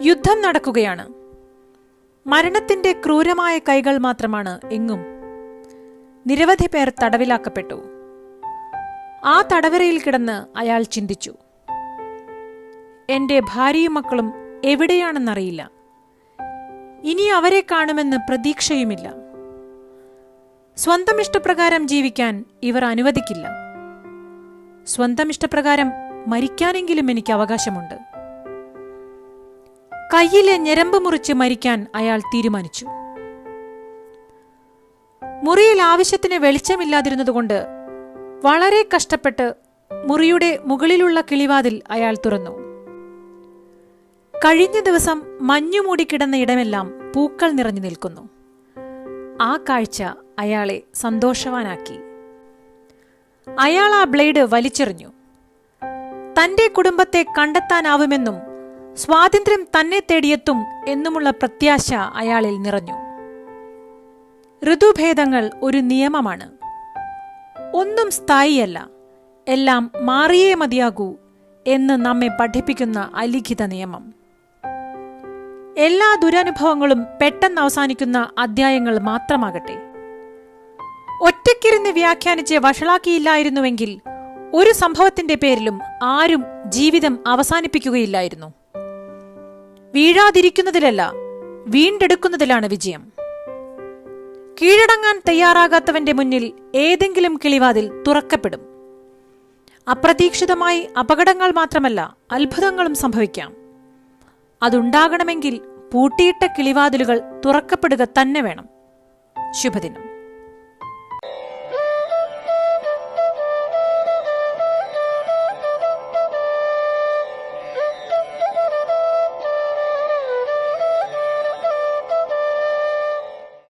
യുദ്ധം നടക്കുകയാണ്. മരണത്തിന്റെ ക്രൂരമായ കൈകൾ മാത്രമാണ് എങ്ങും. നിരവധി പേർ തടവിലാക്കപ്പെട്ടു. ആ തടവറയിൽ കിടന്ന് അയാൾ ചിന്തിച്ചു, എന്റെ ഭാര്യയും മക്കളും എവിടെയാണെന്നറിയില്ല. ഇനി അവരെ കാണുമെന്ന് പ്രതീക്ഷയുമില്ല. സ്വന്തം ഇഷ്ടപ്രകാരം ജീവിക്കാൻ ഇവർ അനുവദിക്കില്ല. സ്വന്തം ഇഷ്ടപ്രകാരം മരിക്കാനെങ്കിലും എനിക്ക് അവകാശമുണ്ട്. കയ്യിലെ ഞരമ്പ് മുറിച്ച് മരിക്കാൻ അയാൾ തീരുമാനിച്ചു. മുറിയിൽ ആവശ്യത്തിന് വെളിച്ചമില്ലാതിരുന്നതുകൊണ്ട് വളരെ കഷ്ടപ്പെട്ട് മുറിയുടെ മുകളിലുള്ള കിളിവാതിൽ അയാൾ തുറന്നു. കഴിഞ്ഞ ദിവസം മഞ്ഞുമൂടിക്കിടന്ന ഇടമെല്ലാം പൂക്കൾ നിറഞ്ഞു നിൽക്കുന്നു. ആ കാഴ്ച അയാളെ സന്തോഷവാനാക്കി. അയാൾ ആ ബ്ലേഡ് വലിച്ചെറിഞ്ഞു. തന്റെ കുടുംബത്തെ കണ്ടെത്താനാവുമെന്നും സ്വാതന്ത്ര്യം തന്നെ തേടിയെത്തും എന്നുമുള്ള പ്രത്യാശ അയാളിൽ നിറഞ്ഞു. ഋതുഭേദങ്ങൾ ഒരു നിയമമാണ്. ഒന്നും സ്ഥായിയല്ല, എല്ലാം മാറിയേ മതിയാകൂ എന്ന് നമ്മെ പഠിപ്പിക്കുന്ന അലിഖിത നിയമം. എല്ലാ ദുരനുഭവങ്ങളും പെട്ടെന്ന് അവസാനിക്കുന്ന അധ്യായങ്ങൾ മാത്രമാകട്ടെ. ഒറ്റയ്ക്കിരുന്ന് വ്യാഖ്യാനിച്ച് വഷളാക്കിയില്ലായിരുന്നുവെങ്കിൽ ഒരു സംഭവത്തിന്റെ പേരിലും ആരും ജീവിതം അവസാനിപ്പിക്കുകയില്ലായിരുന്നു. വീഴാതിരിക്കുന്നതിലല്ല, വീണ്ടെടുക്കുന്നതിലാണ് വിജയം. കീഴടങ്ങാൻ തയ്യാറാകാത്തവന്റെ മുന്നിൽ ഏതെങ്കിലും കിളിവാതിൽ തുറക്കപ്പെടും. അപ്രതീക്ഷിതമായി അപകടങ്ങൾ മാത്രമല്ല, അത്ഭുതങ്ങളും സംഭവിക്കാം. അതുണ്ടാകണമെങ്കിൽ പൂട്ടിയിട്ട കിളിവാതിലുകൾ തുറക്കപ്പെടുക തന്നെ വേണം. ശുഭദിനം.